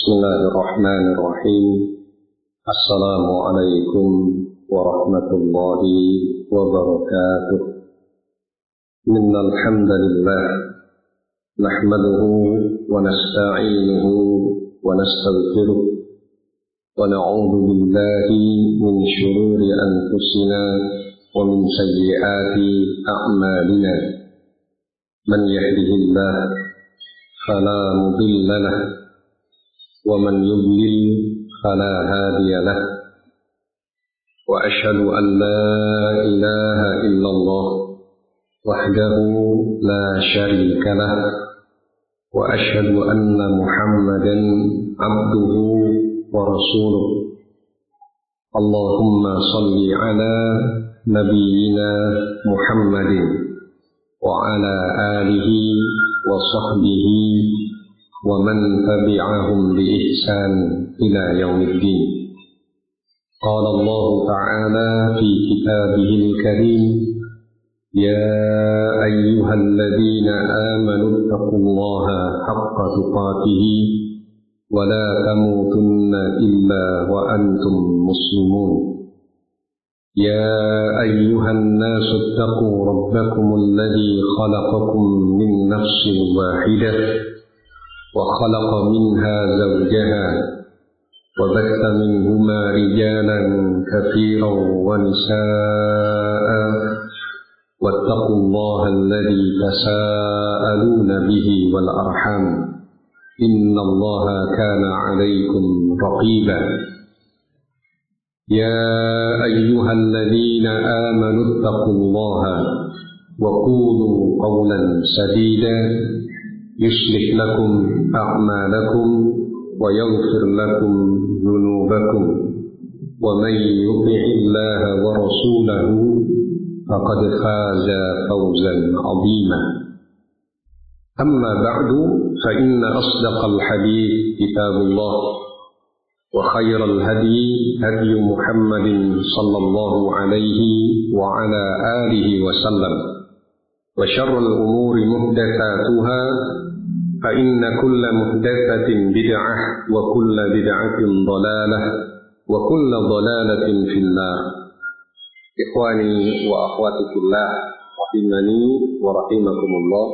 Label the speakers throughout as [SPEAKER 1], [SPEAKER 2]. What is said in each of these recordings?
[SPEAKER 1] Bismillahirrahmanirrahim. Assalamualaikum warahmatullahi wabarakatuh. Innal hamdalillah nahmaduhu wa nasta'inuhu wa nastaghfiruh wa na'udzu billahi min shururi anfusina wa min sayyiati a'malina. Man yahdihillah fala mudilla lahu ومن يضلل فلا هادي له وأشهد أن لا إله إلا الله وحده لا شريك له وأشهد أن محمدا عبده ورسوله اللهم صل على نبينا محمد وعلى آله وصحبه ومن تبعهم بإحسان إلى يوم الدين. قال الله تعالى في كتابه الكريم: يا أيها الذين آمنوا اتقوا الله حق تقاته ولا تموتن إلا وأنتم مسلمون. يا أيها الناس اتقوا ربكم الذي خلقكم من نفس واحدة وخلق منها زوجها وبث منهما رجالا كثيرا ونساء واتقوا الله الذي تساءلون به والأرحام إن الله كان عليكم رقيبا. يا أيها الذين آمنوا اتقوا الله وقولوا قولا سديدا يصلح لكم أعمالكم ويغفر لكم ذنوبكم ومن يطع الله ورسوله فقد فاز فوزا عظيما. أما بعد فإن أصدق الحديث كتاب الله وخير الهدي هدي محمد صلى الله عليه وعلى آله وسلم وشر الأمور محدثاتها فإن كل محدثة بدعة وكل بدعة ضلالة وكل ضلالة في النار. إخواني وأخواتي في الله rahimani wa rahimakumullah.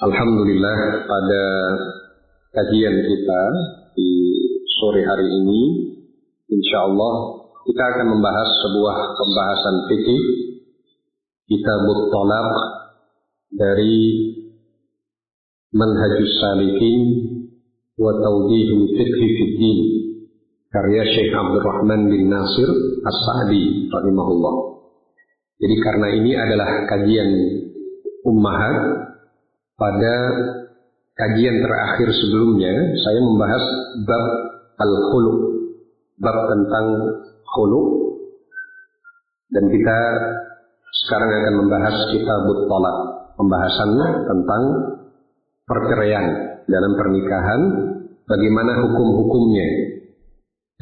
[SPEAKER 1] Alhamdulillah, pada kajian kita di sore hari ini insyaallah kita akan membahas sebuah pembahasan fikih Kitabut Thalaq dari Manhajus Salikin wa Tawdihul Fiqhi fid Din karya Syekh Abdurrahman bin Nasir As-Sa'di rahimahullah. Jadi karena ini adalah kajian ummahat, pada kajian terakhir sebelumnya saya membahas bab al-khuluq, bab tentang khuluq, dan kita sekarang akan membahas Kitabut Thalaq, pembahasannya tentang perceraian dalam pernikahan, bagaimana hukum-hukumnya.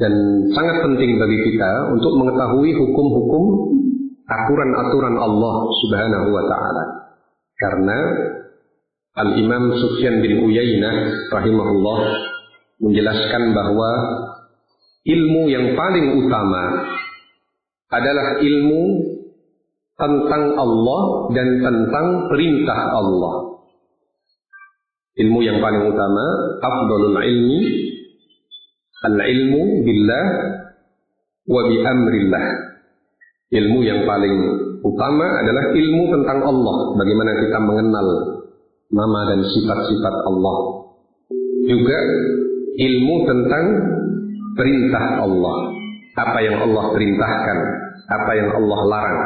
[SPEAKER 1] Dan sangat penting bagi kita untuk mengetahui hukum-hukum, aturan-aturan Allah Subhanahu wa Ta'ala. Karena Al-Imam Sufyan bin Uyainah rahimahullah menjelaskan bahwa ilmu yang paling utama adalah ilmu tentang Allah dan tentang perintah Allah. Ilmu yang paling utama, afdalul ilmi al-ilmu billah wa bi amrillah. Ilmu yang paling utama adalah ilmu tentang Allah, bagaimana kita mengenal nama dan sifat-sifat Allah. Juga ilmu tentang perintah Allah, apa yang Allah perintahkan, apa yang Allah larang.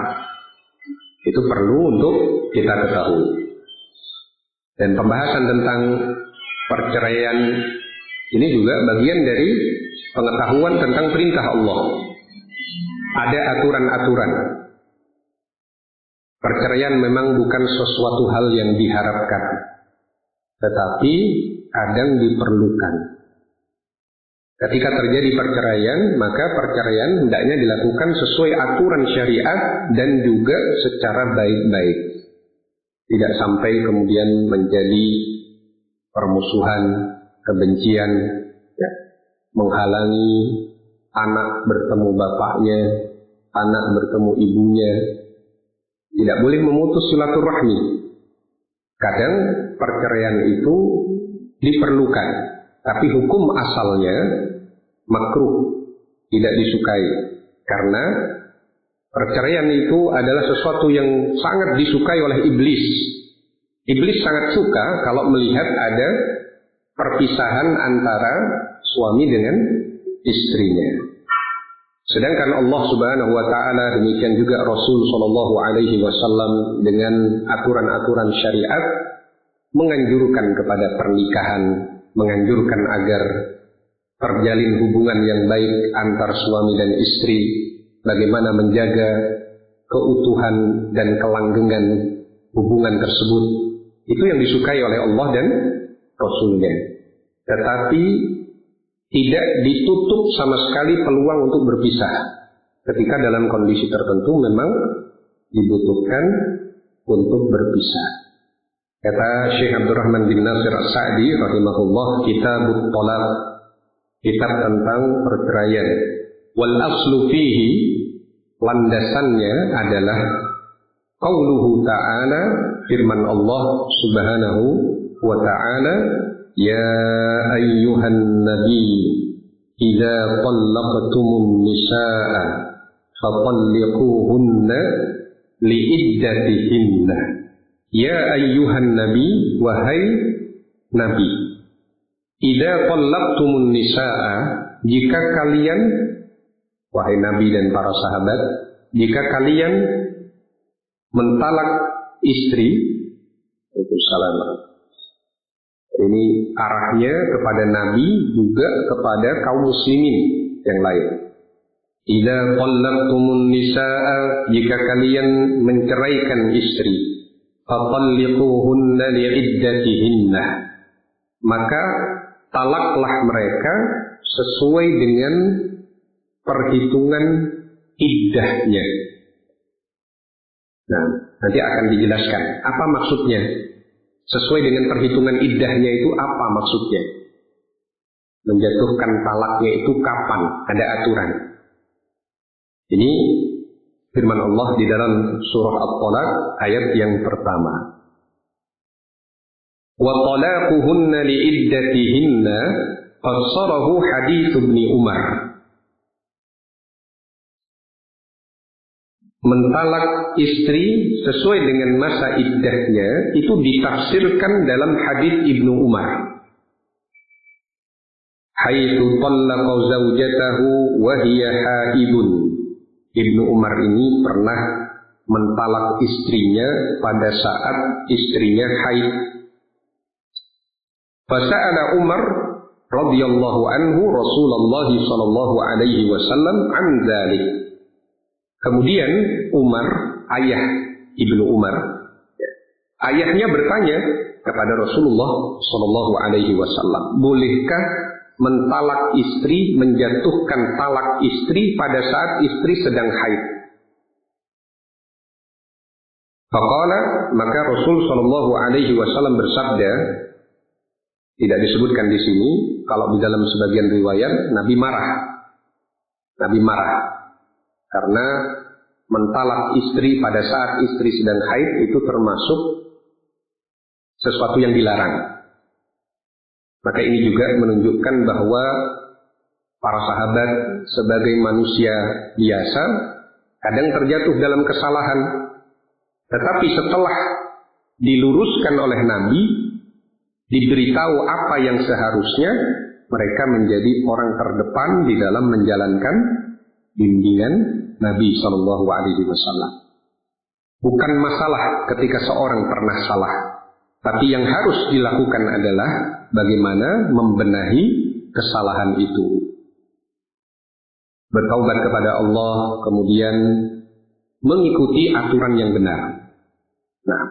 [SPEAKER 1] Itu perlu untuk kita ketahui. Dan pembahasan tentang perceraian ini juga bagian dari pengetahuan tentang perintah Allah. Ada aturan-aturan. Perceraian memang bukan sesuatu hal yang diharapkan, tetapi kadang diperlukan. Ketika terjadi perceraian, maka perceraian hendaknya dilakukan sesuai aturan syariat dan juga secara baik-baik. Tidak sampai kemudian menjadi permusuhan, kebencian, ya, menghalangi anak bertemu bapaknya, anak bertemu ibunya. Tidak boleh memutus silaturahmi. Kadang perceraian itu diperlukan, tapi hukum asalnya makruh, tidak disukai. Karena perceraian itu adalah sesuatu yang sangat disukai oleh iblis. Iblis sangat suka kalau melihat ada perpisahan antara suami dengan istrinya. Sedangkan Allah Subhanahu wa taala, demikian juga Rasul sallallahu alaihi wasallam dengan aturan-aturan syariat menganjurkan kepada pernikahan, menganjurkan agar terjalin hubungan yang baik antar suami dan istri, bagaimana menjaga keutuhan dan kelanggengan hubungan tersebut. Itu yang disukai oleh Allah dan Rasul-Nya. Tetapi tidak ditutup sama sekali peluang untuk berpisah. Ketika dalam kondisi tertentu memang dibutuhkan untuk berpisah. Kata Syekh Abdurrahman bin Nasir As-Sa'di rahimahullah, Kitabut Thalaq, kitab tentang perceraian. Wal aslu fihi, landasannya adalah qauluhu ta'ala, firman Allah Subhanahu wa ta'ala, ya ayyuhan nabi idza talaqtumun nisaa fatalliquhunna liiddatihinna. Ya ayyuhan nabi, wahai nabi, idza talaqtumun nisaa, jika kalian, wahai nabi dan para sahabat, jika kalian mentalak istri, itu salam. Ini arahnya kepada Nabi juga kepada kaum muslimin yang lain. Idza talaqtumun nisaa, jika kalian menceraikan istri, fatalliquhunna li'iddatihinna, maka talaklah mereka sesuai dengan perhitungan iddahnya. Nah, nanti akan dijelaskan apa maksudnya. Sesuai dengan perhitungan iddahnya itu apa maksudnya? Menjatuhkan talaknya itu kapan? Ada aturan. Ini firman Allah di dalam surah At-Thalaq ayat yang pertama. Wa talaquhunna liiddatihinna fassarahu hadits Ibnu Umar. Mentalak istri sesuai dengan masa iddahnya itu ditafsirkan dalam hadis Ibnu Umar. Haitsu talaqa zaujatahu wa hiya haidun. Ibnu Umar ini pernah mentalak istrinya pada saat istrinya haid. Fasa'ala Umar radhiyallahu anhu Rasulullah sallallahu alaihi wasallam an dzalik. Kemudian Umar, ayah Ibnu Umar, ayahnya bertanya kepada Rasulullah Sallallahu Alaihi Wasallam, bolehkah mentalak istri, menjatuhkan talak istri pada saat istri sedang haid? Faqala, maka Rasul Sallallahu Alaihi Wasallam bersabda, tidak disebutkan di sini, kalau di dalam sebagian riwayat Nabi marah. Nabi marah. Karena mentalak istri pada saat istri sedang haid itu termasuk sesuatu yang dilarang. Maka ini juga menunjukkan bahwa para sahabat sebagai manusia biasa kadang terjatuh dalam kesalahan. Tetapi setelah diluruskan oleh Nabi, diberitahu apa yang seharusnya, mereka menjadi orang terdepan di dalam menjalankan bimbingan Nabi Shallallahu Alaihi Wasallam. Bukan masalah ketika seorang pernah salah, tapi yang harus dilakukan adalah bagaimana membenahi kesalahan itu. Bertaubat kepada Allah, kemudian mengikuti aturan yang benar. Nah,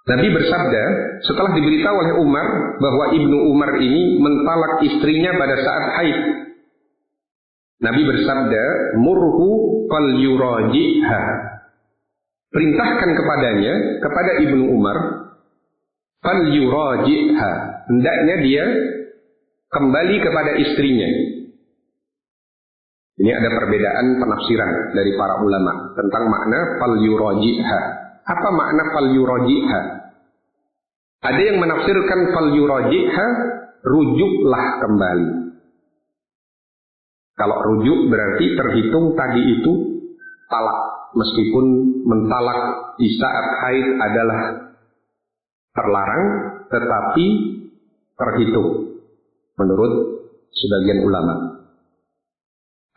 [SPEAKER 1] Nabi bersabda setelah diberitahu oleh Umar bahwa Ibnu Umar ini mentalak istrinya pada saat haid. Nabi bersabda, murhu fal yuraji'ha. Perintahkan kepadanya, kepada Ibnu Umar, falyuraji'ha, hendaknya dia kembali kepada istrinya. Ini ada perbedaan penafsiran dari para ulama tentang makna falyuraji'ha. Apa makna falyuraji'ha? Ada yang menafsirkan falyuraji'ha, rujuklah kembali. Kalau rujuk berarti terhitung tadi itu talak, meskipun mentalak di saat haid adalah terlarang, tetapi terhitung menurut sebagian ulama.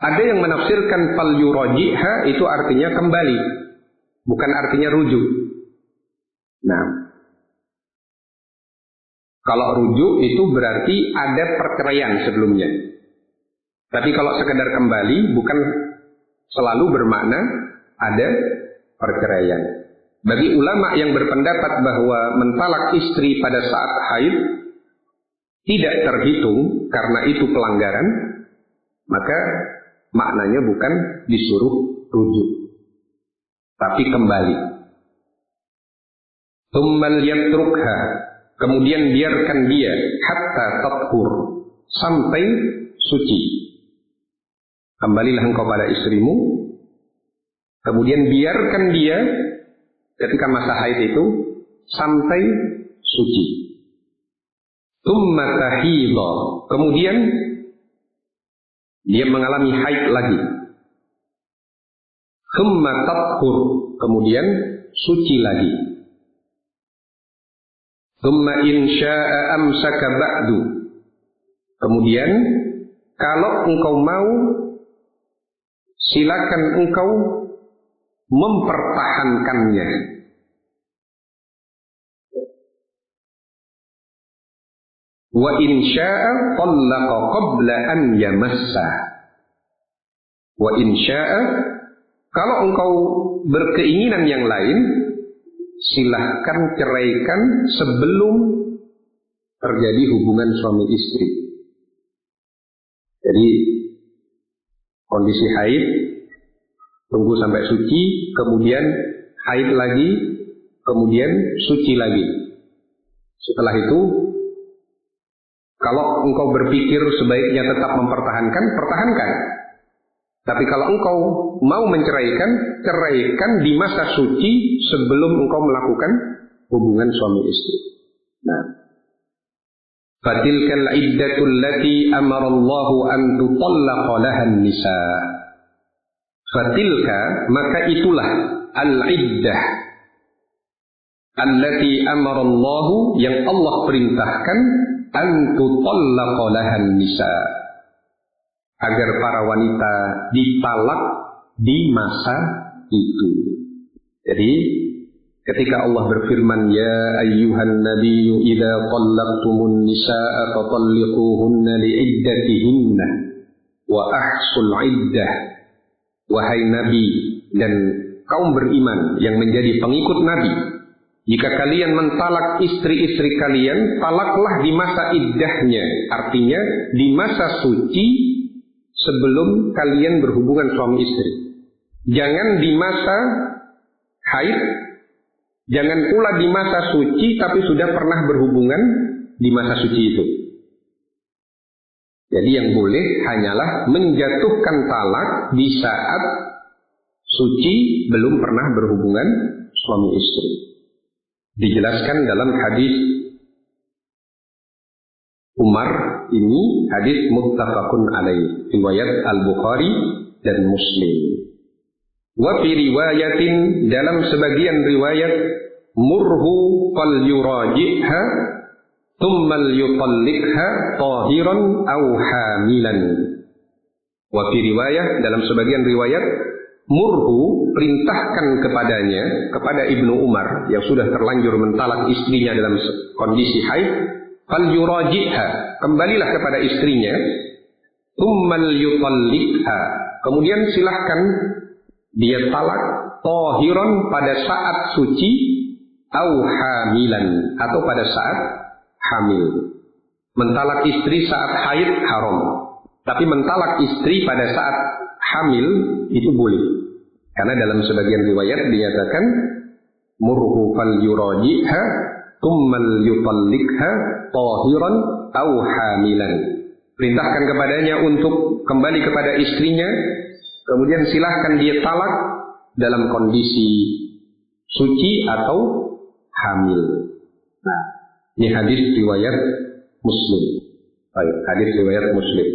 [SPEAKER 1] Ada yang menafsirkan falyuraji'ha itu artinya kembali, bukan artinya rujuk. Nah, kalau rujuk itu berarti ada perceraian sebelumnya. Tapi kalau sekedar kembali bukan selalu bermakna ada perceraian. Bagi ulama yang berpendapat bahwa mentalak istri pada saat haid tidak terhitung karena itu pelanggaran, maka maknanya bukan disuruh rujuk, tapi kembali. Tsummal yatrukha, kemudian biarkan dia hatta tathur, sampai suci. Kembalilah engkau pada istrimu, kemudian biarkan dia ketika masa haid itu sampai suci. Tsumma tahidha, kemudian dia mengalami haid lagi. Tsumma tathur, kemudian suci lagi. Tsumma in syaa'a amsaka ba'du, kemudian kalau engkau mau, silakan engkau mempertahankannya. Wa in syaa'a tallaqa qabla an yamassa. Wa in syaa'a, kalau engkau berkeinginan yang lain, silahkan ceraikan sebelum terjadi hubungan suami istri. Jadi kondisi haid, tunggu sampai suci, kemudian haid lagi, kemudian suci lagi. Setelah itu, kalau engkau berpikir sebaiknya tetap mempertahankan, pertahankan. Tapi kalau engkau mau menceraikan, ceraikan di masa suci sebelum engkau melakukan hubungan suami istri. Nah, fatilkal iddatu allati amara Allahu an tutallaqa laha an-nisa. Fatilka, maka itulah al-iddah allati amara Allahu, yang Allah perintahkan an tutallaqa laha an-nisa, agar para wanita ditalak di masa itu. Jadi ketika Allah berfirman, ya ayyuhan nabiyyu idza talaqtumun nisaa fatalliquhunna li'iddatihinna wa ahsul iddah. Wahai Nabi dan kaum beriman yang menjadi pengikut Nabi, jika kalian mentalak istri-istri kalian, talaklah di masa iddahnya, artinya di masa suci sebelum kalian berhubungan suami istri. Jangan di masa haid, jangan pula di masa suci tapi sudah pernah berhubungan di masa suci itu. Jadi yang boleh hanyalah menjatuhkan talak di saat suci belum pernah berhubungan suami istri. Dijelaskan dalam hadis Umar ini, hadis muttafaqun alaih, riwayat Al-Bukhari dan Muslim. Wa fi riwayatin, dalam sebagian riwayat, murhu fal yuraji'ha thumma yutalliqha tahiran aw hamilan. Wa fi riwayat, dalam sebagian riwayat, murhu, perintahkan kepadanya, kepada Ibnu Umar yang sudah terlanjur mentalak istrinya dalam kondisi haid, fal yuraji'ha, kembalilah kepada istrinya, thummal yutalliqha, kemudian silahkan dia talak, tahiran, pada saat suci, au hamilan, atau pada saat hamil. Mentalak istri saat haid haram, tapi mentalak istri pada saat hamil itu boleh, karena dalam sebagian riwayat dinyatakan murhu fal yuraji'ha Tsummal yutalliqha tahiran aw hamilan. Perintahkan kepadanya untuk kembali kepada istrinya, kemudian silahkan dia talak dalam kondisi suci atau hamil. Nah, ini hadis riwayat Muslim. Baik, hadis riwayat Muslim.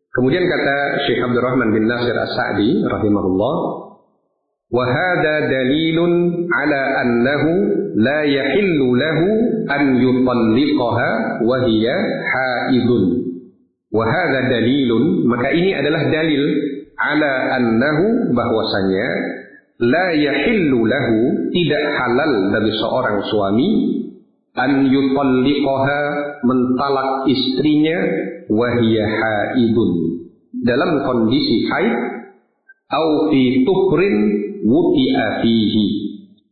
[SPEAKER 1] Kemudian kata Syekh Abdurrahman bin Nasir As-Sa'di rahimahullah, wa hadza dalilun ala annahu la yahillu lahu an yutalliqaha wa hiya haidun. Wa hadza dalilun, maka ini adalah dalil ala annahu, bahwasanya la yahillu lahu, tidak halal bagi seorang suami an yutalliqaha, mentalak istrinya, wa hiya haidun, dalam kondisi haid, au fi tuhrin wuti'a fihi,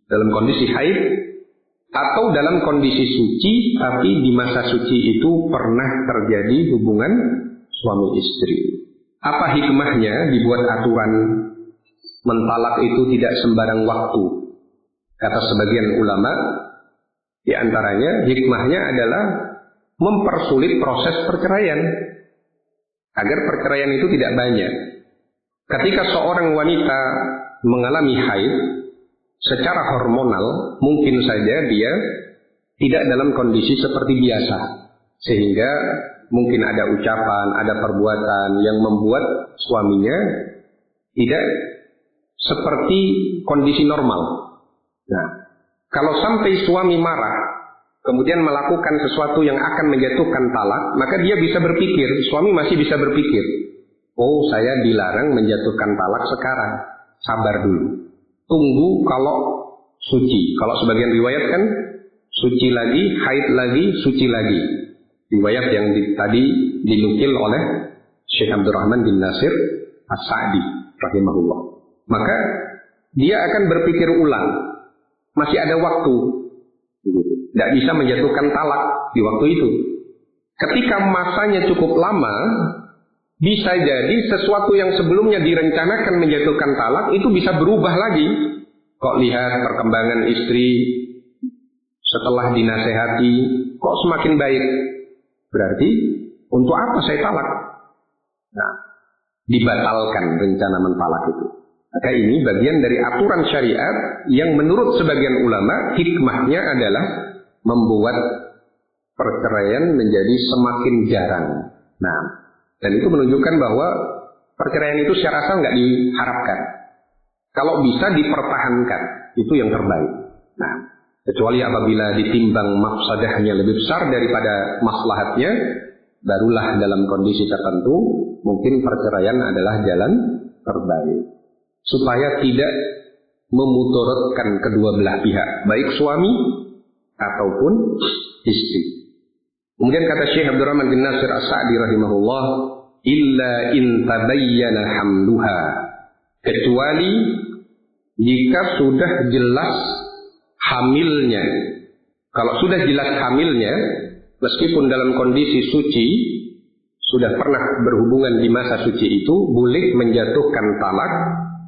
[SPEAKER 1] dalam kondisi haid atau dalam kondisi suci, tapi di masa suci itu pernah terjadi hubungan suami istri. Apa hikmahnya dibuat aturan mentalak itu tidak sembarang waktu? Kata sebagian ulama, di antaranya hikmahnya adalah mempersulit proses perceraian, agar perceraian itu tidak banyak. Ketika seorang wanita mengalami haid, secara hormonal mungkin saja dia tidak dalam kondisi seperti biasa, sehingga mungkin ada ucapan, ada perbuatan yang membuat suaminya tidak seperti kondisi normal. Nah, kalau sampai suami marah, kemudian melakukan sesuatu yang akan menjatuhkan talak, maka dia bisa berpikir, suami masih bisa berpikir, oh saya dilarang menjatuhkan talak sekarang, sabar dulu. Tunggu kalau suci. Kalau sebagian riwayat kan suci lagi, haid lagi, suci lagi. Riwayat yang tadi dinukil oleh Syekh Abdurrahman bin Nasir As-Sa'di rahimahullah. Maka dia akan berpikir ulang. Masih ada waktu. Tidak bisa menjatuhkan talak di waktu itu. Ketika masanya cukup lama, bisa jadi sesuatu yang sebelumnya direncanakan menjatuhkan talak itu bisa berubah lagi. Kok lihat perkembangan istri setelah dinasehati, kok semakin baik. Berarti untuk apa saya talak? Nah, dibatalkan rencana mentalak itu. Maka ini bagian dari aturan syariat yang menurut sebagian ulama hikmahnya adalah membuat perceraian menjadi semakin jarang. Nah, dan itu menunjukkan bahwa perceraian itu secara asal nggak diharapkan. Kalau bisa dipertahankan, itu yang terbaik. Nah, kecuali apabila ditimbang mafsadahnya lebih besar daripada maslahatnya, barulah dalam kondisi tertentu mungkin perceraian adalah jalan terbaik. Supaya tidak memudaratkan kedua belah pihak, baik suami ataupun istri. Kemudian kata Syekh Abdurrahman bin Nasir As-Sa'di rahimahullah, illa in tabayyana hamluha, kecuali jika sudah jelas hamilnya. Kalau sudah jelas hamilnya, meskipun dalam kondisi suci, sudah pernah berhubungan di masa suci itu, boleh menjatuhkan talak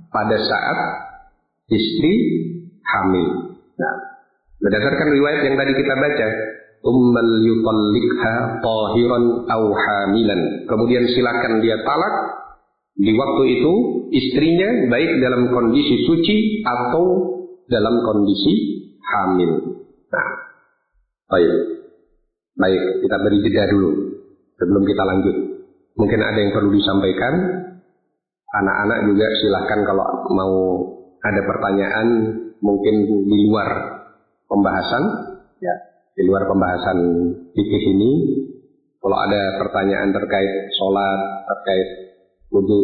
[SPEAKER 1] pada saat istri hamil. Nah, berdasarkan riwayat yang tadi kita baca, tsummal yutalliqha tahiran aw hamilan, kemudian silakan dia talak di waktu itu istrinya, baik dalam kondisi suci atau dalam kondisi hamil. Nah, baik, kita beri jeda dulu sebelum kita lanjut. Mungkin ada yang perlu disampaikan. Anak-anak juga silahkan kalau mau ada pertanyaan mungkin di luar pembahasan, ya, di luar pembahasan fikih ini. Kalau ada pertanyaan terkait sholat, terkait wudu,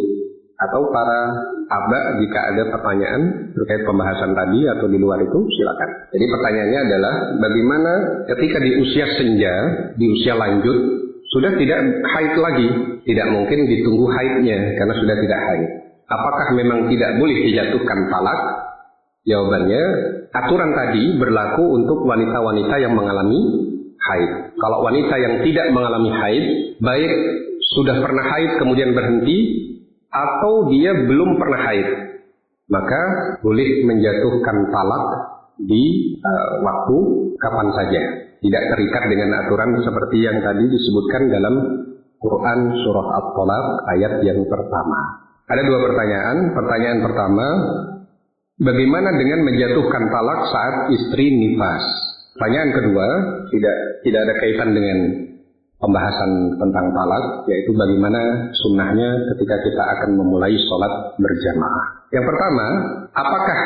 [SPEAKER 1] atau para aba jika ada pertanyaan terkait pembahasan tadi atau di luar itu, silakan. Jadi pertanyaannya adalah bagaimana ketika di usia senja, di usia lanjut, sudah tidak haid lagi, tidak mungkin ditunggu haidnya karena sudah tidak haid. Apakah memang tidak boleh dijatuhkan talak? Jawabannya, aturan tadi berlaku untuk wanita-wanita yang mengalami haid. Kalau wanita yang tidak mengalami haid, baik sudah pernah haid kemudian berhenti, atau dia belum pernah haid, maka boleh menjatuhkan talak di waktu kapan saja. Tidak terikat dengan aturan seperti yang tadi disebutkan dalam Quran surah At-Tolaq ayat yang pertama. Ada dua pertanyaan. Pertanyaan pertama, bagaimana dengan menjatuhkan talak saat istri nifas? Pertanyaan kedua, tidak ada kaitan dengan pembahasan tentang talak, yaitu bagaimana sunnahnya ketika kita akan memulai sholat berjamaah. Yang pertama, apakah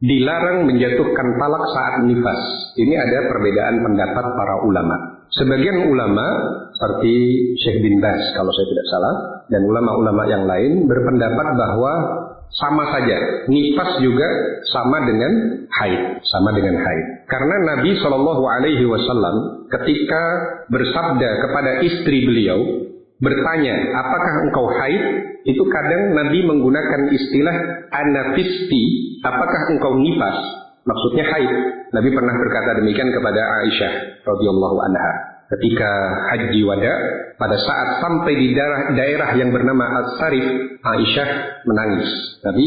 [SPEAKER 1] dilarang menjatuhkan talak saat nifas? Ini ada perbedaan pendapat para ulama. Sebagian ulama seperti Syekh bin Baz kalau saya tidak salah, dan ulama-ulama yang lain berpendapat bahwa sama saja, nifas juga sama dengan haid, Karena Nabi SAW ketika bersabda kepada istri beliau, bertanya, apakah engkau haid? Itu kadang Nabi menggunakan istilah anafisti, apakah engkau nifas? Maksudnya haid. Nabi pernah berkata demikian kepada Aisyah radhiyallahu anha ketika haji wada, pada saat sampai di daerah yang bernama As-Sarif, Aisyah menangis. Nabi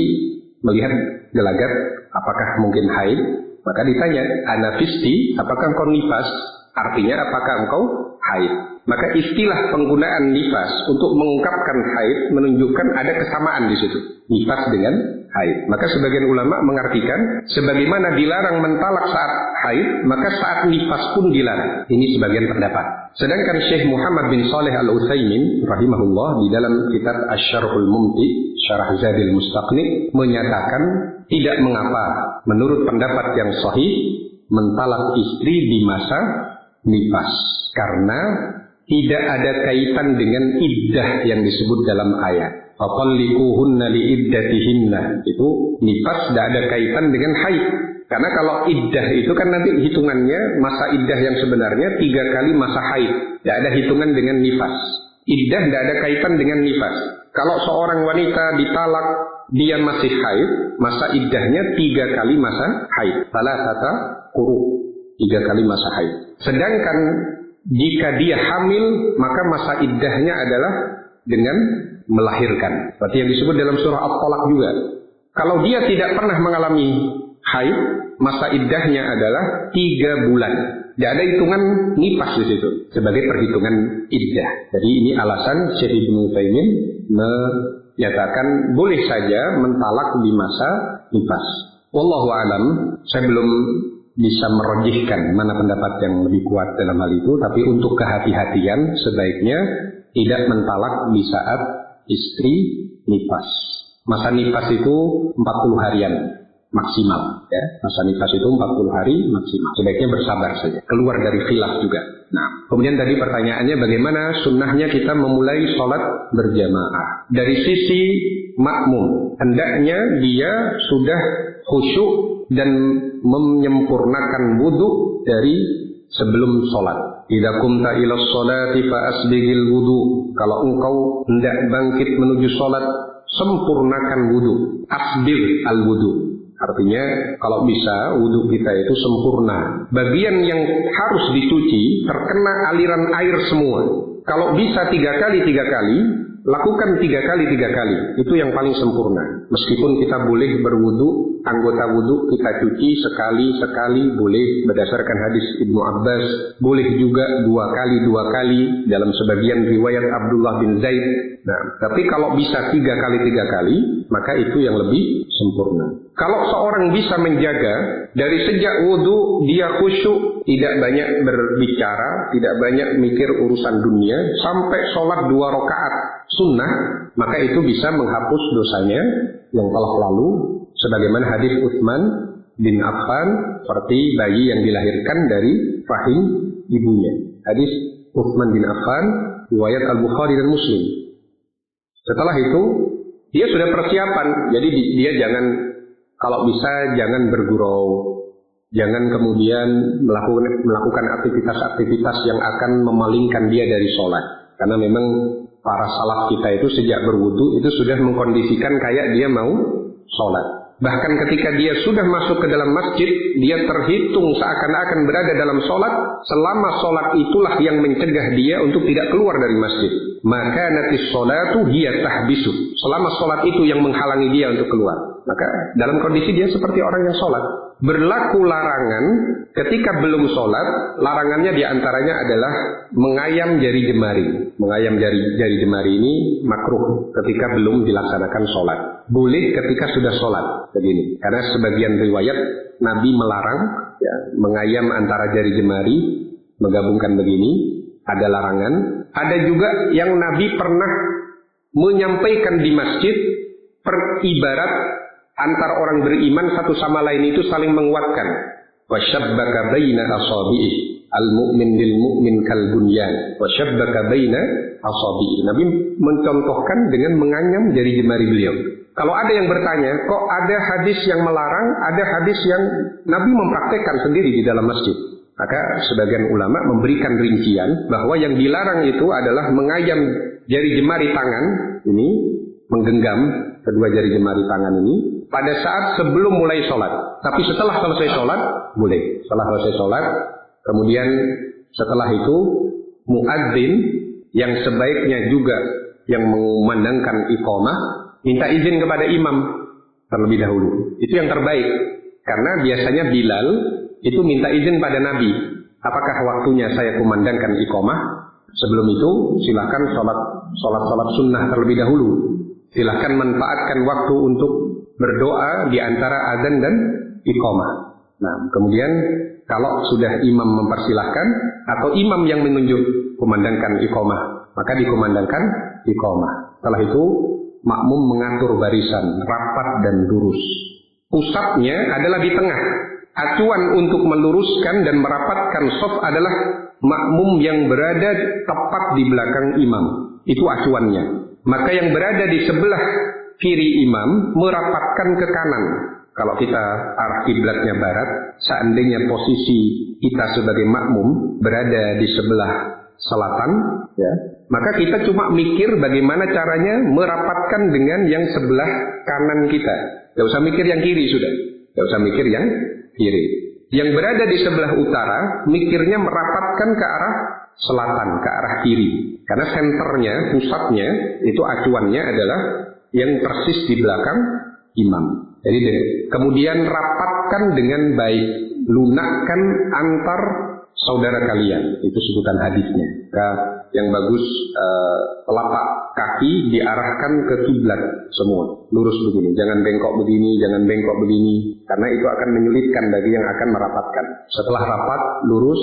[SPEAKER 1] melihat gelagat, apakah mungkin haid? Maka ditanya, anafisti, apakah engkau nifas? Artinya apakah engkau haid? Maka istilah penggunaan nifas untuk mengungkapkan haid menunjukkan ada kesamaan di situ. Nifas dengan haid. Maka sebagian ulama mengartikan sebagaimana dilarang mentalak saat haid, maka saat nifas pun dilarang. Ini sebagian pendapat. Sedangkan Syekh Muhammad bin Shalih Al-Utsaimin rahimahullah di dalam kitab Asy-Syarhul Mumti, Syarah Zadil Mustaqni, menyatakan tidak mengapa menurut pendapat yang sahih mentalak istri di masa nifas, karena tidak ada kaitan dengan iddah yang disebut dalam ayat. Fatalliquhunna liiddatihinna. Itu nifas tidak ada kaitan dengan haid. Karena kalau iddah itu kan nanti hitungannya masa iddah yang sebenarnya 3 kali masa haid. Tidak ada hitungan dengan nifas. Iddah tidak ada kaitan dengan nifas. Kalau seorang wanita ditalak dia masih haid, masa iddahnya 3 kali masa haid. Salasata quru. 3 kali masa haid. Sedangkan jika dia hamil, maka masa iddahnya adalah dengan melahirkan. Berarti yang disebut dalam surah At-Tolaq juga. Kalau dia tidak pernah mengalami haid, masa iddahnya adalah 3 bulan. Tidak ada hitungan nifas di situ sebagai perhitungan iddah. Jadi ini alasan Syekh Ibnu Utsaimin menyatakan boleh saja mentalak di masa nifas. Wallahu a'lam. Saya belum bisa merojihkan mana pendapat yang lebih kuat dalam hal itu, tapi untuk kehati-hatian sebaiknya tidak mentalak di saat istri nifas. Masa nifas itu 40 harian maksimal, ya. Masa nifas itu 40 hari maksimal. Sebaiknya bersabar saja, keluar dari khilaf juga. Nah, kemudian tadi pertanyaannya bagaimana sunnahnya kita memulai sholat berjamaah. Dari sisi makmum, hendaknya dia sudah khusyuk dan menyempurnakan wudu dari sebelum sholat. Idza qumta ila sholati fa asbigil wudu. Kalau engkau hendak bangkit menuju sholat, sempurnakan wudu. Asbig al wudu. Artinya kalau bisa wudu kita itu sempurna. Bagian yang harus dicuci terkena aliran air semua. Kalau bisa 3 kali, lakukan 3 kali. Itu yang paling sempurna. Meskipun kita boleh berwudu, anggota wudu kita cuci sekali boleh berdasarkan hadis Ibnu Abbas. Boleh juga 2 kali dalam sebagian riwayat Abdullah bin Zaid. Nah, tapi kalau bisa 3 kali, maka itu yang lebih sempurna. Kalau seorang bisa menjaga dari sejak wudu dia khusyuk, tidak banyak berbicara, tidak banyak mikir urusan dunia, sampai sholat 2 rakaat sunnah, maka itu bisa menghapus dosanya yang telah lalu, sebagaimana hadis Utsman bin Affan, seperti bayi yang dilahirkan dari rahim ibunya. Hadis Utsman bin Affan, riwayat Al-Bukhari dan Muslim. Setelah itu dia sudah persiapan, jadi dia jangan, kalau bisa jangan bergurau, jangan kemudian melakukan aktivitas-aktivitas yang akan memalingkan dia dari sholat. Karena memang para salaf kita itu sejak berwudu itu sudah mengkondisikan kayak dia mau sholat. Bahkan ketika dia sudah masuk ke dalam masjid, dia terhitung seakan-akan berada dalam sholat, selama sholat itulah yang mencegah dia untuk tidak keluar dari masjid. Maka natis sholatu hiya tahbisu. Selama sholat itu yang menghalangi dia untuk keluar. Maka dalam kondisi dia seperti orang yang sholat. Berlaku larangan ketika belum sholat. Larangannya diantaranya adalah mengayam jari jemari. Mengayam jari jemari ini makruh ketika belum dilaksanakan sholat. Boleh ketika sudah sholat. Begini. Karena sebagian riwayat Nabi melarang ya, mengayam antara jari jemari, menggabungkan begini. Ada larangan. Ada juga yang Nabi pernah menyampaikan di masjid peribarat antara orang beriman satu sama lain itu saling menguatkan. Wasyabbaka baina asabi'i al-mu'min lil mu'min kal bunyan. Wasyabbaka baina asabi'i. Nabi mencontohkan dengan menganyam jari jemari beliau. Kalau ada yang bertanya, kok ada hadis yang melarang, ada hadis yang Nabi mempraktekkan sendiri di dalam masjid. Maka sebagian ulama memberikan rincian bahwa yang dilarang itu adalah mengayam jari jemari tangan ini, menggenggam kedua jari jemari tangan ini pada saat sebelum mulai sholat. Tapi setelah selesai sholat boleh. Setelah selesai sholat, kemudian setelah itu muadzin yang sebaiknya juga yang mengumandangkan iqamah minta izin kepada imam terlebih dahulu. Itu yang terbaik. Karena biasanya Bilal itu minta izin pada Nabi. Apakah waktunya saya kumandangkan iqamah? Sebelum itu silakan sholat sunnah terlebih dahulu. Silakan manfaatkan waktu untuk berdoa di antara adzan dan iqamah. Nah, kemudian kalau sudah imam mempersilahkan atau imam yang menunjuk kumandangkan iqamah, maka dikumandangkan iqamah. Setelah itu makmum mengatur barisan rapat dan lurus. Pusatnya adalah di tengah. Acuan untuk meluruskan dan merapatkan shaf adalah makmum yang berada tepat di belakang imam. Itu acuannya. Maka yang berada di sebelah kiri imam merapatkan ke kanan. Kalau kita arah kiblatnya barat, seandainya posisi kita sebagai makmum berada di sebelah selatan, ya, maka kita cuma mikir bagaimana caranya merapatkan dengan yang sebelah kanan kita. Gak usah mikir yang kiri sudah. Gak usah mikir yang kiri. Yang berada di sebelah utara mikirnya merapatkan ke arah selatan, ke arah kiri. Karena senternya, pusatnya, itu acuannya adalah yang persis di belakang imam. Jadi kemudian rapatkan dengan baik, lunakkan antar saudara kalian. Itu sebutan hadisnya. Yang bagus telapak kaki diarahkan ke kiblat semua, lurus begini, jangan bengkok begini, jangan bengkok begini, karena itu akan menyulitkan bagi yang akan merapatkan. Setelah rapat lurus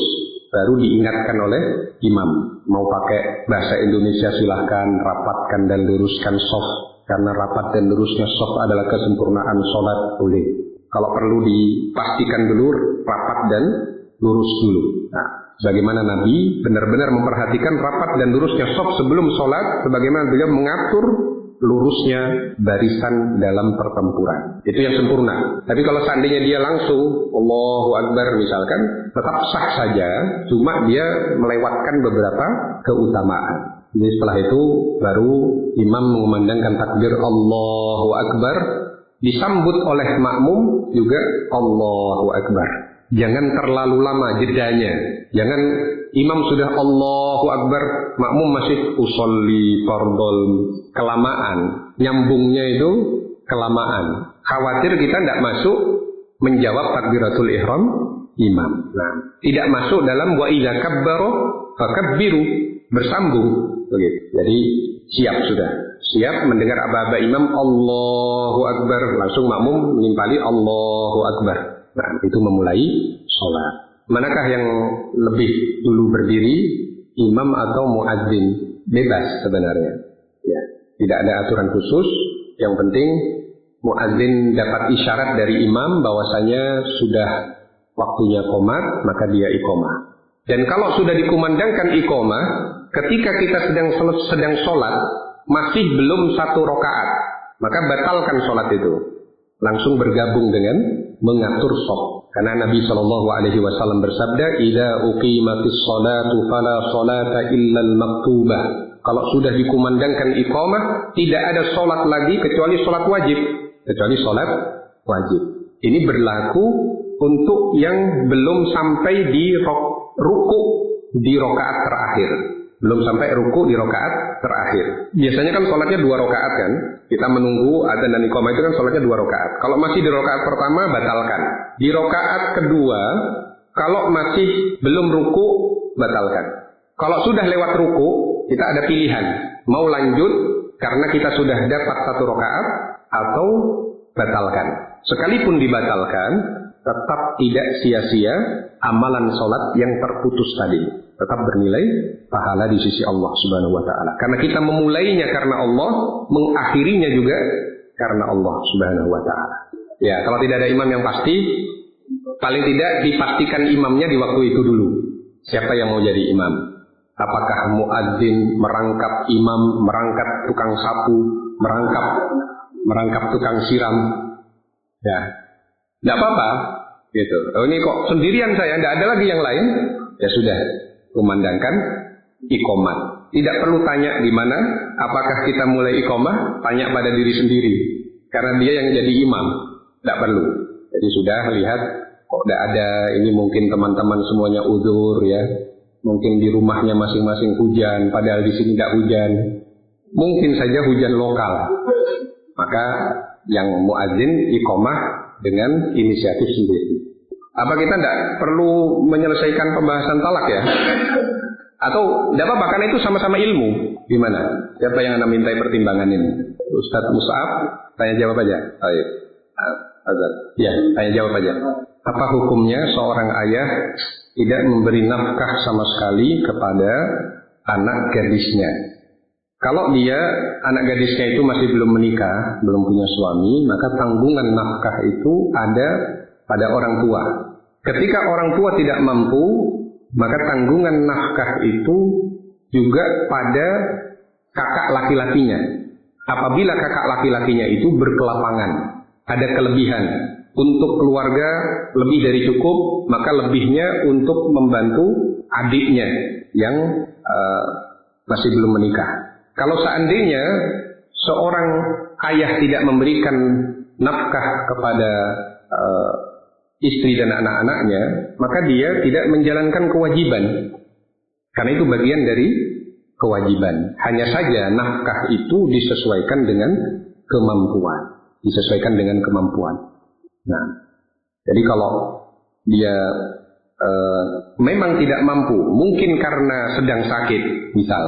[SPEAKER 1] baru diingatkan oleh imam. Mau pakai bahasa Indonesia silahkan, rapatkan dan luruskan shaf, karena rapat dan lurusnya shaf adalah kesempurnaan sholat, boleh. Kalau perlu dipastikan dulu rapat dan lurus dulu. Nah, bagaimana Nabi benar-benar memperhatikan rapat dan lurusnya shaf sebelum sholat, sebagaimana beliau mengatur lurusnya barisan dalam pertempuran. Itu yang sempurna. Tapi kalau seandainya dia langsung Allahu Akbar misalkan, tetap sah saja, cuma dia melewatkan beberapa keutamaan. Jadi setelah itu baru imam mengumandangkan takbir Allahu Akbar, disambut oleh makmum juga Allahu Akbar. Jangan terlalu lama jedanya. Jangan imam sudah Allahu Akbar, makmum masih usolli fardol, kelamaan. Nyambungnya itu kelamaan. Khawatir kita tidak masuk menjawab takbiratul ihram imam. Nah, tidak masuk dalam wa idza kabbara fakabbiru, bersambung begitu. Jadi siap sudah. Siap mendengar aba-aba imam Allahu Akbar, langsung makmum menimpali Allahu Akbar. Nah, itu memulai sholat. Manakah yang lebih dulu berdiri, imam atau muadzin? Bebas sebenarnya. Ya, tidak ada aturan khusus. Yang penting muadzin dapat isyarat dari imam bahwasanya sudah waktunya qomat, maka dia iqomah. Dan kalau sudah dikumandangkan iqomah, ketika kita sedang sholat masih belum 1 rakaat, maka batalkan sholat itu. Langsung bergabung dengan mengatur shaf. Karena Nabi SAW bersabda, "Idza uqimatis sholatu fala sholata illa al-maktubah." Kalau sudah dikumandangkan iqamah, tidak ada sholat lagi kecuali sholat wajib. Kecuali sholat wajib. Ini berlaku untuk yang belum sampai di ruku di rakaat terakhir. Belum sampai ruku di rakaat terakhir. Biasanya kan sholatnya 2 rakaat kan. Kita menunggu adzan dan iqamah itu kan sholatnya 2 rakaat. Kalau masih di rakaat pertama, batalkan. Di rakaat kedua, kalau masih belum ruku, batalkan. Kalau sudah lewat ruku, kita ada pilihan. Mau lanjut karena kita sudah dapat 1 rakaat, atau batalkan. Sekalipun dibatalkan, tetap tidak sia-sia amalan sholat yang terputus tadi. Tetap bernilai pahala di sisi Allah Subhanahu wa ta'ala. Karena kita memulainya karena Allah, mengakhirinya juga karena Allah Subhanahu wa ta'ala. Ya, kalau tidak ada imam yang pasti, paling tidak dipastikan imamnya di waktu itu dulu. Siapa yang mau jadi imam? Apakah muadzin, merangkap imam, merangkap tukang sapu, merangkap tukang siram? Ya, tidak apa-apa. Gitu. Oh, ini kok sendirian saya, tidak ada lagi yang lain. Ya sudah, kumandangkan iqamah. Tidak perlu tanya di mana, apakah kita mulai iqamah, tanya pada diri sendiri. Karena dia yang jadi imam, tidak perlu. Jadi sudah lihat, kok tidak ada, ini mungkin teman-teman semuanya uzur ya. Mungkin di rumahnya masing-masing hujan, padahal di sini tidak hujan. Mungkin saja hujan lokal. Maka yang muadzin iqamah dengan inisiatif sendiri. Apa kita tidak perlu menyelesaikan pembahasan talak ya? Atau tidak apa-apa, karena itu sama-sama ilmu. Gimana? Siapa yang Anda mintai pertimbangan ini? Ustadz Mus'ab, tanya jawab aja. Ayo. Azad. Ya, tanya jawab aja. Apa hukumnya seorang ayah tidak memberi nafkah sama sekali kepada anak gadisnya? Kalau dia, anak gadisnya itu masih belum menikah, belum punya suami, maka tanggungan nafkah itu ada pada orang tua. Ketika orang tua tidak mampu, maka tanggungan nafkah itu juga pada kakak laki-lakinya. Apabila kakak laki-lakinya itu berkelapangan, ada kelebihan untuk keluarga lebih dari cukup, maka lebihnya untuk membantu adiknya yang masih belum menikah. Kalau seandainya seorang ayah tidak memberikan nafkah kepada istri dan anak-anaknya, maka dia tidak menjalankan kewajiban. Karena itu bagian dari kewajiban. Hanya saja nafkah itu disesuaikan dengan kemampuan. Disesuaikan dengan kemampuan. Nah, jadi kalau dia memang tidak mampu, mungkin karena sedang sakit, misal,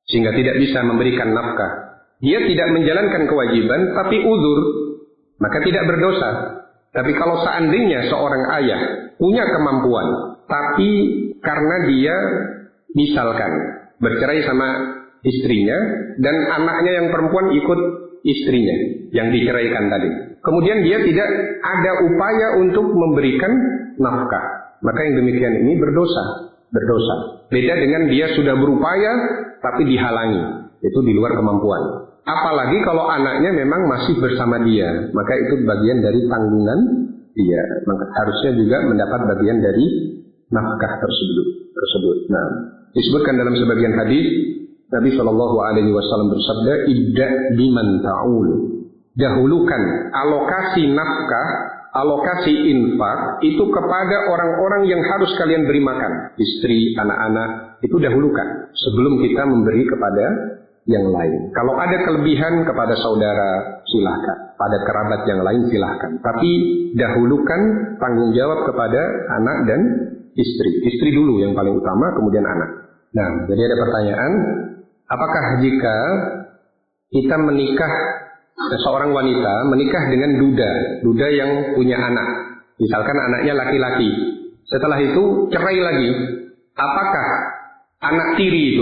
[SPEAKER 1] sehingga tidak bisa memberikan nafkah, dia tidak menjalankan kewajiban, tapi uzur, maka tidak berdosa. Tapi kalau seandainya seorang ayah punya kemampuan, tapi karena dia misalkan bercerai sama istrinya, dan anaknya yang perempuan ikut istrinya yang diceraikan tadi, kemudian dia tidak ada upaya untuk memberikan nafkah, maka yang demikian ini berdosa. Beda dengan dia sudah berupaya tapi dihalangi, itu di luar kemampuan. Apalagi kalau anaknya memang masih bersama dia, maka itu bagian dari tanggungan dia, maka harusnya juga mendapat bagian dari nafkah tersebut. Nah, disebutkan dalam sebagian hadis, Nabi Shallallahu Alaihi Wasallam bersabda, "Idda biman ta'ul." Dahulukan alokasi nafkah, alokasi infak itu kepada orang-orang yang harus kalian beri makan, istri, anak-anak, itu dahulukan sebelum kita memberi kepada yang lain. Kalau ada kelebihan kepada saudara, silahkan. Pada kerabat yang lain silahkan. Tapi dahulukan tanggung jawab kepada anak dan istri. Istri dulu yang paling utama, kemudian anak. Nah, jadi ada pertanyaan, apakah jika kita menikah, seorang wanita menikah dengan duda yang punya anak, misalkan anaknya laki-laki, setelah itu cerai lagi, apakah anak tiri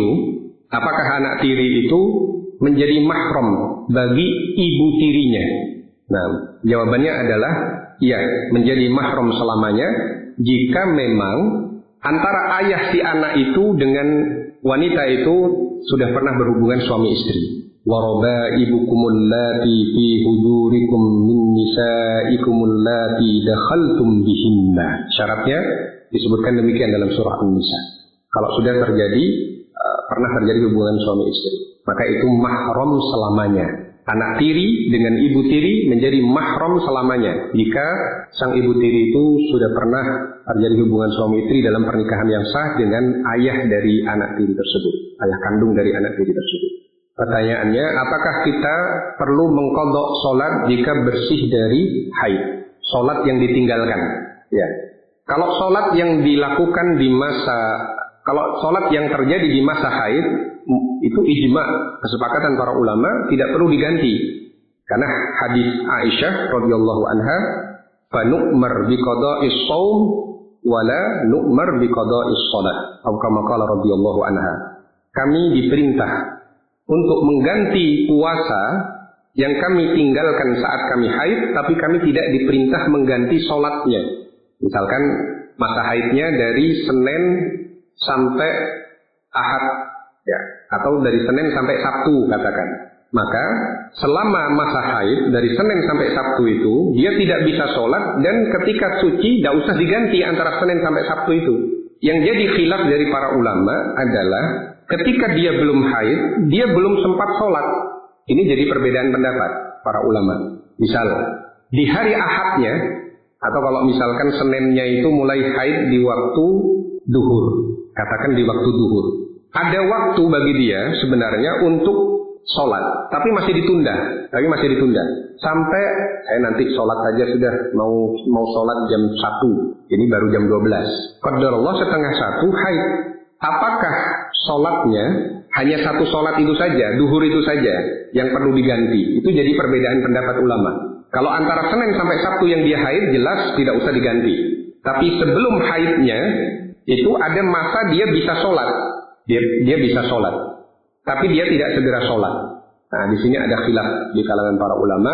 [SPEAKER 1] itu menjadi mahram bagi ibu tirinya? Nah, jawabannya adalah iya, menjadi mahram selamanya jika memang antara ayah si anak itu dengan wanita itu sudah pernah berhubungan suami istri. Warabaibukumul lati fi hujurikum min nisaikumul lati dakhaltum bihinna. Syaratnya disebutkan demikian dalam surah An-Nisa. Kalau sudah terjadi pernah terjadi hubungan suami istri, maka itu mahram selamanya. Anak tiri dengan ibu tiri menjadi mahram selamanya jika sang ibu tiri itu sudah pernah terjadi hubungan suami istri dalam pernikahan yang sah dengan ayah dari anak tiri tersebut, ayah kandung dari anak tiri tersebut. Pertanyaannya, apakah kita perlu mengqadha sholat jika bersih dari haid? Sholat yang ditinggalkan. Ya. Kalau sholat yang dilakukan di kalau sholat yang terjadi di masa haid, itu ijma, kesepakatan para ulama, tidak perlu diganti. Karena hadis Aisyah radhiyallahu anha, fa nu'mar bi qada'is shaum wala nu'mar bi qada'is shalah. Atau kama qala radhiyallahu anha. Kami diperintah untuk mengganti puasa yang kami tinggalkan saat kami haid, tapi kami tidak diperintah mengganti sholatnya. Misalkan masa haidnya dari Senin sampai Ahad, ya, atau dari Senin sampai Sabtu katakan. Maka selama masa haid dari Senin sampai Sabtu itu dia tidak bisa sholat, dan ketika suci tidak usah diganti antara Senin sampai Sabtu itu. Yang jadi khilaf dari para ulama adalah ketika dia belum haid, dia belum sempat sholat. Ini jadi perbedaan pendapat para ulama. Misal di hari Ahadnya, atau kalau misalkan Seninnya itu mulai haid di waktu duhur, katakan di waktu duhur, ada waktu bagi dia sebenarnya untuk sholat, tapi masih ditunda, sampai saya nanti sholat saja sudah mau sholat jam 1, ini baru jam 12. Qadarullah setengah 1 haid. Apakah sholatnya hanya satu sholat itu saja, duhur itu saja yang perlu diganti? Itu jadi perbedaan pendapat ulama. Kalau antara Senin sampai Sabtu yang dia haid, jelas tidak usah diganti. Tapi sebelum haidnya itu ada masa dia bisa sholat, dia bisa sholat, tapi dia tidak segera sholat. Nah, di sini ada khilaf di kalangan para ulama.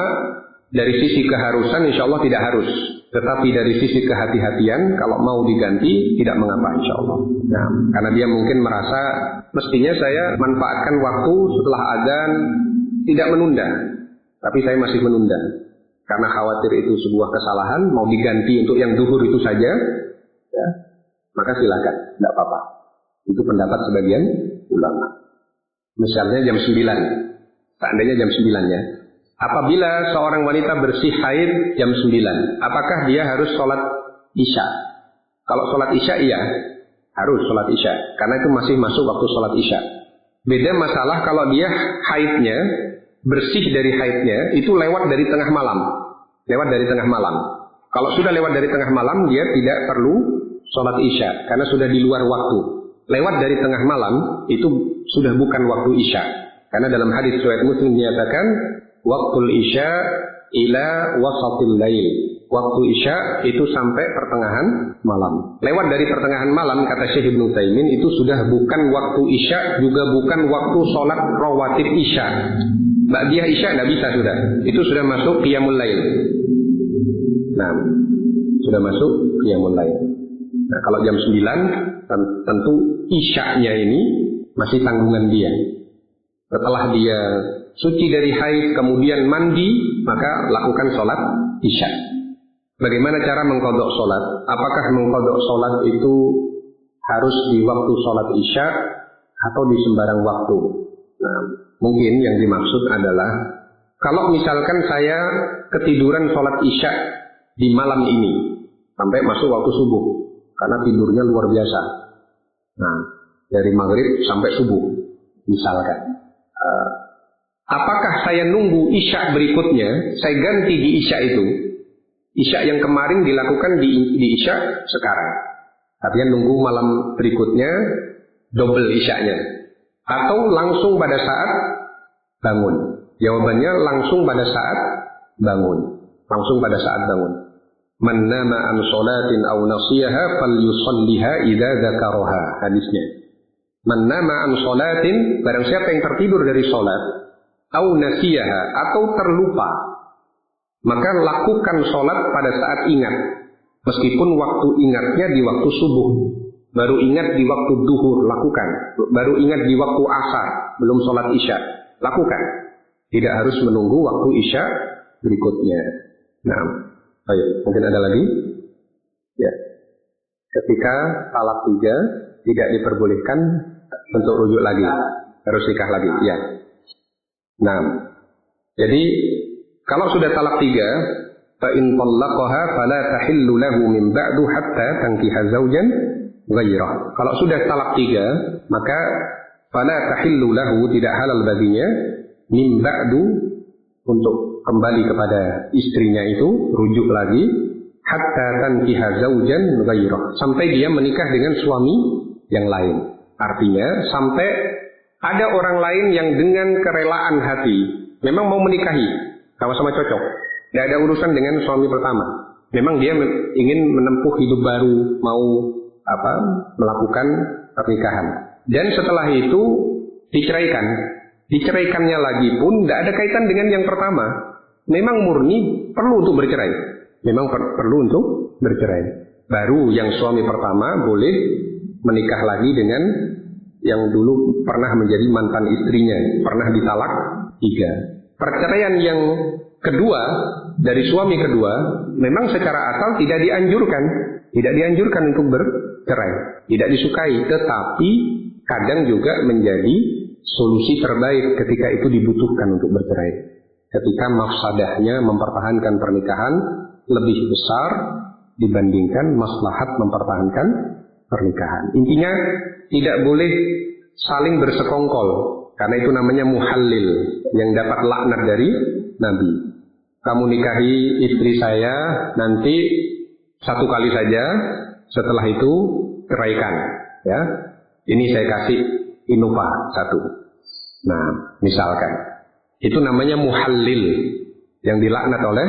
[SPEAKER 1] Dari sisi keharusan, insya Allah tidak harus. Tetapi dari sisi kehati-hatian, kalau mau diganti, tidak mengapa insya Allah. Nah, karena dia mungkin merasa, mestinya saya manfaatkan waktu setelah azan, tidak menunda. Tapi saya masih menunda. Karena khawatir itu sebuah kesalahan, mau diganti untuk yang duhur itu saja, ya, maka silakan, tidak apa-apa. Itu pendapat sebagian ulama. Misalnya jam 9, seandainya jam 9 ya. Apabila seorang wanita bersih haid jam 9, apakah dia harus sholat isya? Kalau sholat isya, iya, harus sholat isya, karena itu masih masuk waktu sholat isya. Beda masalah kalau dia haidnya, bersih dari haidnya, itu lewat dari tengah malam. Kalau sudah lewat dari tengah malam, dia tidak perlu sholat isya, karena sudah di luar waktu. Lewat dari tengah malam, itu sudah bukan waktu isya. Karena dalam hadis riwayat Muslim dinyatakan, waktul isya ila wasatil lail. Waktu isya itu sampai pertengahan malam. Lewat dari pertengahan malam, kata Syekh Ibnu Taimin, itu sudah bukan waktu isya, juga bukan waktu sholat rawatib isya. Ba'diyah isya tidak bisa sudah. Itu sudah masuk qiyamul lail. Nah, sudah masuk qiyamul lail. Nah, kalau jam 9, tentu isya'nya ini masih tanggungan dia. Setelah dia suci dari haid, kemudian mandi, maka lakukan sholat isya. Bagaimana cara mengqadha sholat? Apakah mengqadha sholat itu harus di waktu sholat isya atau di sembarang waktu? Nah, mungkin yang dimaksud adalah, kalau misalkan saya ketiduran sholat isya di malam ini sampai masuk waktu subuh, karena tidurnya luar biasa. Nah, dari maghrib sampai subuh, misalkan. Apakah saya nunggu isya berikutnya, saya ganti di isya itu? Isya yang kemarin dilakukan di isya sekarang. Artinya nunggu malam berikutnya, double isyanya. Atau langsung pada saat bangun? Jawabannya langsung pada saat bangun. Man nama an sholatin aw nasiyaha falyusalliha idza dzakaraha. Hadisnya. Man nama an sholatin, barang siapa yang tertidur dari sholat, aw nasiyaha, atau terlupa, maka lakukan sholat pada saat ingat. Meskipun waktu ingatnya di waktu subuh, baru ingat di waktu duhur, lakukan. Baru ingat di waktu asar, belum sholat isya, lakukan. Tidak harus menunggu waktu isya berikutnya. Nah, ayo, mungkin ada lagi? Ya. Ketika talak 3 tidak diperbolehkan untuk rujuk lagi, harus nikah lagi. Ya. Nah, jadi kalau sudah talak 3, fa in talaqaha fala tahillu lahu min ba'du hatta tankiha zawjan ghairah. Kalau sudah talak 3, maka fala tahillu lahu, tidak halal baginya, min ba'du, untuk kembali kepada istrinya itu, rujuk lagi, hatta tankiha zawjan ghairah, sampai dia menikah dengan suami yang lain. Artinya sampai ada orang lain yang dengan kerelaan hati memang mau menikahi, sama-sama cocok, tidak ada urusan dengan suami pertama. Memang dia ingin menempuh hidup baru, mau melakukan pernikahan. Dan setelah itu diceraikan. Diceraikannya lagi pun tidak ada kaitan dengan yang pertama. Memang murni perlu untuk bercerai. Memang perlu untuk bercerai. Baru yang suami pertama boleh menikah lagi dengan yang dulu pernah menjadi mantan istrinya, pernah ditalak 3. Perceraian yang kedua dari suami kedua memang secara asal tidak dianjurkan untuk bercerai, tidak disukai, tetapi kadang juga menjadi solusi terbaik ketika itu dibutuhkan untuk bercerai. Ketika mafsadahnya mempertahankan pernikahan lebih besar dibandingkan maslahat mempertahankan pernikahan. Intinya tidak boleh saling bersekongkol, karena itu namanya muhallil yang dapat laknat dari Nabi. Kamu nikahi istri saya, nanti 1 kali saja, setelah itu ceraikan. Ya, ini saya kasih inupa 1. Nah, misalkan itu namanya muhallil yang dilaknat oleh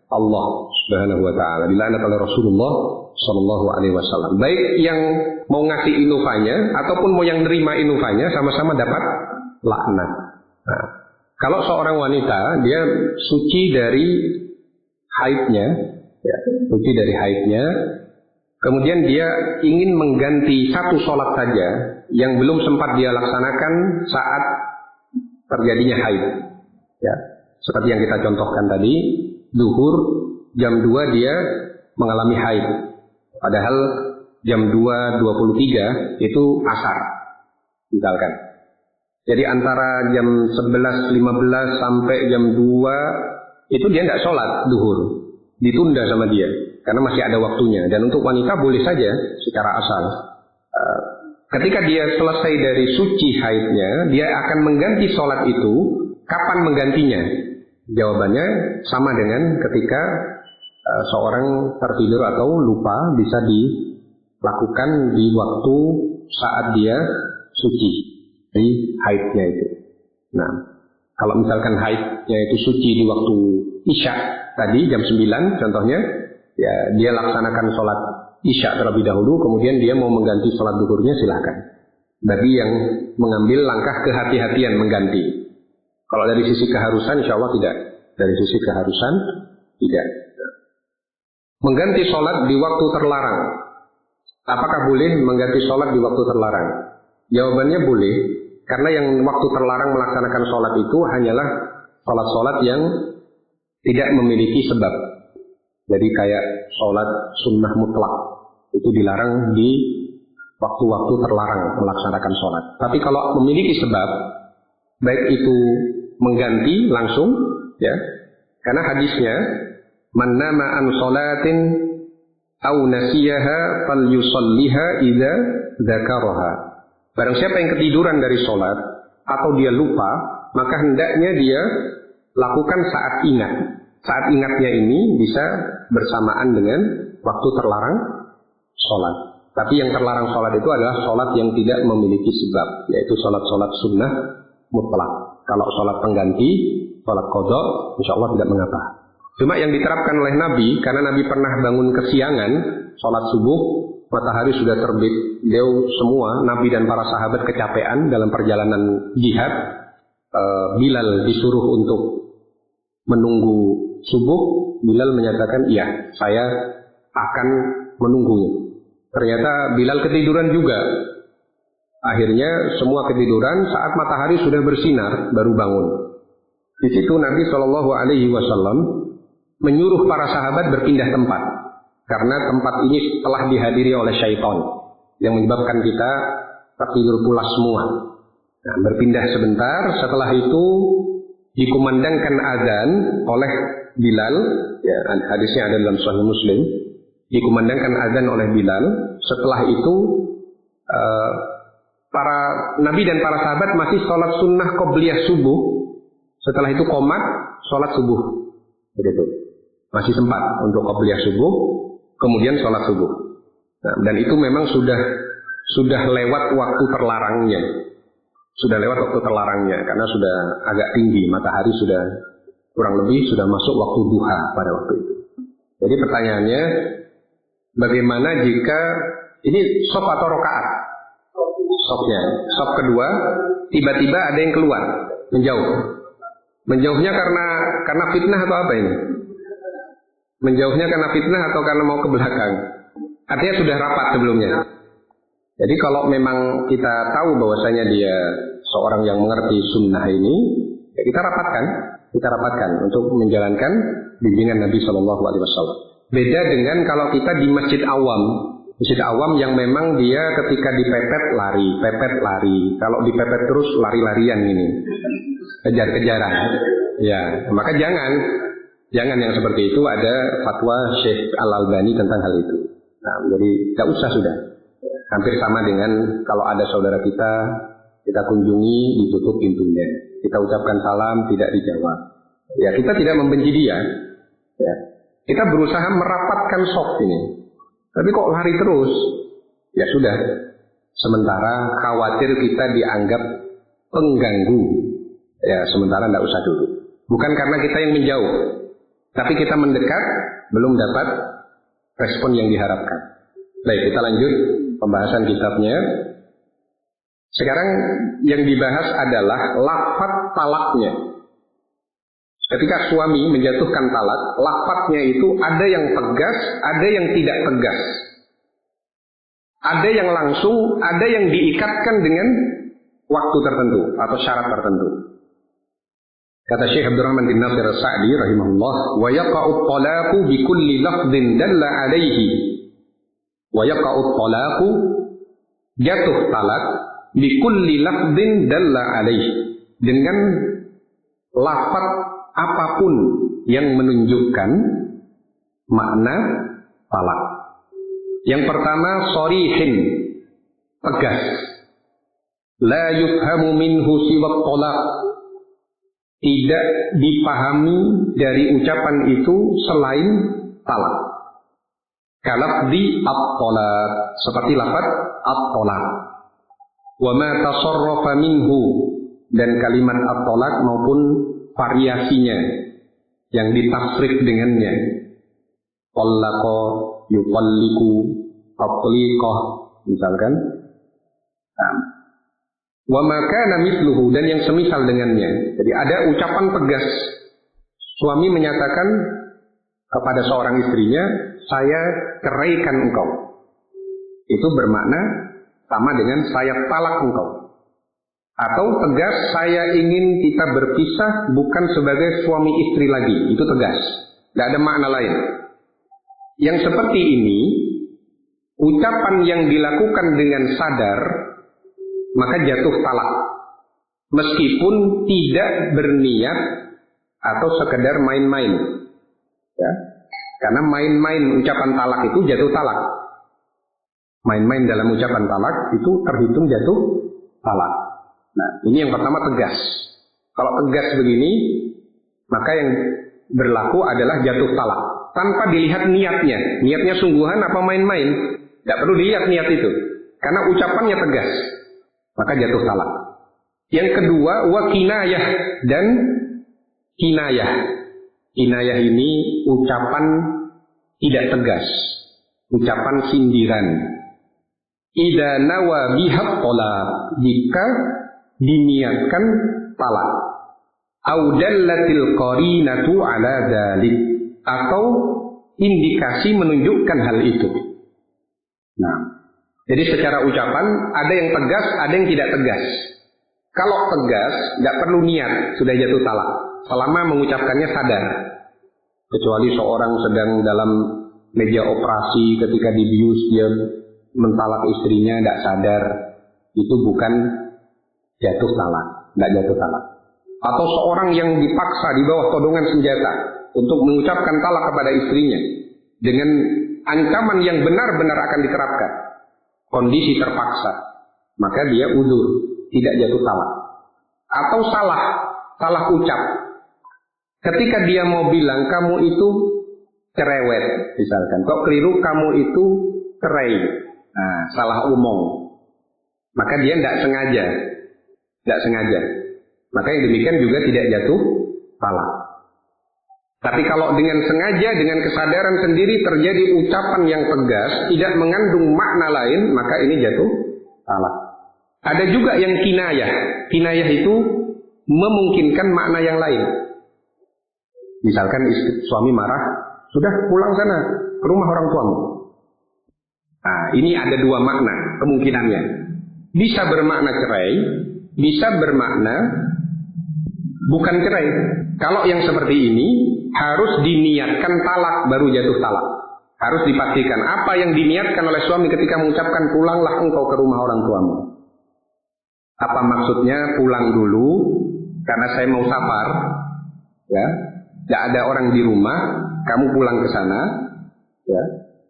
[SPEAKER 1] Allah Subhanahu wa taala, dilaknat oleh Rasulullah sallallahu alaihi wasallam. Baik yang mau ngasih inufanya ataupun mau yang nerima inufanya sama-sama dapat laknat. Nah, kalau seorang wanita dia suci dari haidnya, ya, suci dari haidnya, kemudian dia ingin mengganti 1 sholat saja yang belum sempat dia laksanakan saat terjadinya haid. Ya, seperti yang kita contohkan tadi, zuhur jam 2 dia mengalami haid. Padahal jam 2.23 itu asar, misalkan. Jadi antara jam 11.15 sampai jam 2 itu dia tidak sholat zuhur, ditunda sama dia karena masih ada waktunya. Dan untuk wanita boleh saja secara asal. Ketika dia selesai dari suci haidnya, dia akan mengganti sholat itu. Kapan menggantinya? Jawabannya sama dengan ketika seorang tertidur atau lupa, bisa dilakukan di waktu saat dia suci di haidnya itu. Nah, kalau misalkan haidnya itu suci di waktu isya tadi jam 9 contohnya, ya dia laksanakan sholat isya terlebih dahulu, kemudian dia mau mengganti sholat zuhurnya, silakan. Bagi yang mengambil langkah kehati-hatian mengganti. Kalau dari sisi keharusan, insya Allah tidak. Dari sisi keharusan, tidak. Mengganti sholat di waktu terlarang. Apakah boleh mengganti sholat di waktu terlarang? Jawabannya boleh. Karena yang waktu terlarang melaksanakan sholat itu hanyalah sholat-sholat yang tidak memiliki sebab. Jadi kayak sholat sunnah mutlak. Itu dilarang di waktu-waktu terlarang melaksanakan sholat. Tapi kalau memiliki sebab, baik itu mengganti langsung, ya, karena hadisnya, man nama an sholatin au nasiyaha falyusalliha idza dzakaraha. Barang siapa yang ketiduran dari sholat atau dia lupa, maka hendaknya dia lakukan saat ingat. Saat ingatnya ini bisa bersamaan dengan waktu terlarang sholat. Tapi yang terlarang sholat itu adalah sholat yang tidak memiliki sebab, yaitu sholat-sholat sunnah mutlak. Kalau sholat pengganti, sholat qadha, insya Allah tidak mengapa. Cuma yang diterapkan oleh Nabi, karena Nabi pernah bangun kesiangan, sholat subuh, matahari sudah terbit, beliau semua, Nabi dan para sahabat kecapean dalam perjalanan jihad. Bilal disuruh untuk menunggu subuh. Bilal menyatakan, iya, saya akan menunggu. Ternyata Bilal ketiduran juga. Akhirnya semua ketiduran, saat matahari sudah bersinar baru bangun. Di situ Nabi Shallallahu Alaihi Wasallam menyuruh para sahabat berpindah tempat, karena tempat ini telah dihadiri oleh syaitan yang menyebabkan kita tertidur pulas semua. Nah, berpindah sebentar, setelah itu dikumandangkan azan oleh Bilal, ya, hadisnya ada dalam Sahih Muslim, dikumandangkan azan oleh Bilal. Setelah itu para nabi dan para sahabat masih sholat sunnah qobliyah subuh. Setelah itu qomat, sholat subuh. Begitu. Masih sempat untuk qobliyah subuh, kemudian sholat subuh. Nah, dan itu memang sudah lewat waktu terlarangnya. Sudah lewat waktu terlarangnya karena sudah agak tinggi, matahari sudah kurang lebih sudah masuk waktu duha pada waktu itu. Jadi pertanyaannya, bagaimana jika ini shop atau rokaat? Shopnya, shop kedua, tiba-tiba ada yang keluar, menjauh. Menjauhnya karena fitnah atau apa ini? Menjauhnya karena fitnah atau karena mau ke belakang? Artinya sudah rapat sebelumnya. Jadi kalau memang kita tahu bahwasanya dia seorang yang mengerti sunnah ini, ya kita rapatkan untuk menjalankan bimbingan Nabi Shallallahu Alaihi Wasallam. Beda dengan kalau kita di masjid awam yang memang dia ketika dipepet lari. Kalau dipepet terus lari-larian ini, kejar-kejaran. Ya, maka jangan yang seperti itu. Ada fatwa Syekh Al-Albani tentang hal itu. Nah, jadi tidak usah sudah. Hampir sama dengan kalau ada saudara kita kunjungi, ditutup pintunya. Kita ucapkan salam, tidak dijawab. Ya, kita tidak membenci dia. Ya. Kita berusaha merapatkan soft ini. Tapi kok lari terus? Ya sudah. Sementara khawatir kita dianggap pengganggu. Ya, sementara tidak usah dulu. Bukan karena kita yang menjauh. Tapi kita mendekat, belum dapat respon yang diharapkan. Baik, kita lanjut pembahasan kitabnya. Sekarang yang dibahas adalah lafaz talaknya. Ketika suami menjatuhkan talak, lafaznya itu ada yang tegas, ada yang tidak tegas. Ada yang langsung, ada yang diikatkan dengan waktu tertentu atau syarat tertentu. Kata Syekh Abdurrahman bin Nasir As-Sa'di rahimahullah, wa yaqa'u at-talaqu bi kulli lafdhin dalla 'alaihi. Wa yaqa'u at-talaqu, jatuh talak bi kulli lafdhin dalla 'alaihi, dengan lafaz apapun yang menunjukkan makna talak. Yang pertama, sharihin, tegas. La yufhamu minhu siwa talak, tidak dipahami dari ucapan itu selain talak. Kalafzi at-talaq, seperti lafaz at-talaq. Wa ma tasarrafa minhu, dan kalimat at-talaq maupun variasinya yang ditafsir dengannya. Tallaqa, yutalliqu, tatliqah, misalkan. Wa ma kana mithluhu, dan yang semisal dengannya. Jadi ada ucapan tegas. Suami menyatakan kepada seorang istrinya, saya ceraikan engkau. Itu bermakna sama dengan saya talak engkau. Atau tegas, saya ingin kita berpisah bukan sebagai suami istri lagi. Itu tegas. Tidak ada makna lain. Yang seperti ini, ucapan yang dilakukan dengan sadar, maka jatuh talak. Meskipun tidak berniat atau sekedar main-main. Ya. Karena main-main ucapan talak itu jatuh talak. Main-main dalam ucapan talak itu terhitung jatuh talak. Nah, ini yang pertama, tegas. Kalau tegas begini, maka yang berlaku adalah jatuh talak. Tanpa dilihat niatnya. Niatnya sungguhan apa main-main. Tidak perlu dilihat niat itu. Karena ucapannya tegas. Maka jatuh talak. Yang kedua, wa kinayah, dan kinayah. Kinayah ini ucapan tidak tegas. Ucapan sindiran. Idza nawa bihaq talaq, jika diniatkan talak. Audallatil qarinatu ala dzalik, atau indikasi menunjukkan hal itu. Nah, jadi secara ucapan ada yang tegas, ada yang tidak tegas. Kalau tegas, tidak perlu niat, sudah jatuh talak. Selama mengucapkannya sadar. Kecuali seorang sedang dalam meja operasi, ketika dibius dia mentalak istrinya, tidak sadar. Itu bukan jatuh talak, tidak jatuh talak. Atau seorang yang dipaksa di bawah todongan senjata, untuk mengucapkan talak kepada istrinya dengan ancaman yang benar-benar akan diterapkan, kondisi terpaksa, maka dia uzur, tidak jatuh talak. Atau salah ucap. Ketika dia mau bilang kamu itu cerewet, misalkan, kok keliru kamu itu cerai, nah, salah omong, maka dia tidak sengaja, maka yang demikian juga tidak jatuh talak. Tapi kalau dengan sengaja, dengan kesadaran sendiri terjadi ucapan yang tegas, tidak mengandung makna lain, maka ini jatuh talak. Ada juga yang kinayah. Kinayah itu memungkinkan makna yang lain. Misalkan suami marah, sudah pulang sana ke rumah orang tuamu. Nah, ini ada dua makna kemungkinannya. Bisa bermakna cerai, bisa bermakna bukan cerai. Kalau yang seperti ini harus diniatkan talak baru jatuh talak. Harus dipastikan apa yang diniatkan oleh suami ketika mengucapkan pulanglah engkau ke rumah orang tuamu. Apa maksudnya pulang dulu karena saya mau safar, ya, tidak ada orang di rumah, kamu pulang ke sana, ya.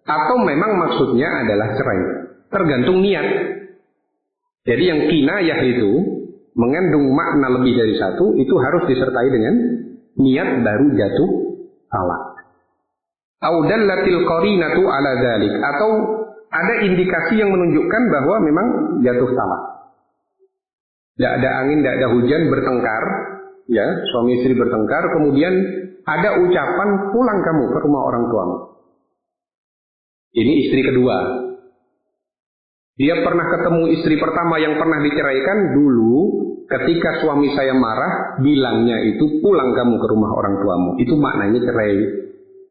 [SPEAKER 1] Atau memang maksudnya adalah cerai. Tergantung niat. Jadi yang kinayah itu mengandung makna lebih dari satu, itu harus disertai dengan niat baru jatuh talak. Audallatil qarinatu ala dzalik, atau ada indikasi yang menunjukkan bahwa memang jatuh talak. Tidak ada angin, tidak ada hujan, bertengkar, ya, suami istri bertengkar, kemudian ada ucapan pulang kamu ke rumah orang tuamu. Ini istri kedua. Dia pernah ketemu istri pertama yang pernah diceraikan dulu, ketika suami saya marah, bilangnya itu pulang kamu ke rumah orang tuamu. Itu maknanya cerai.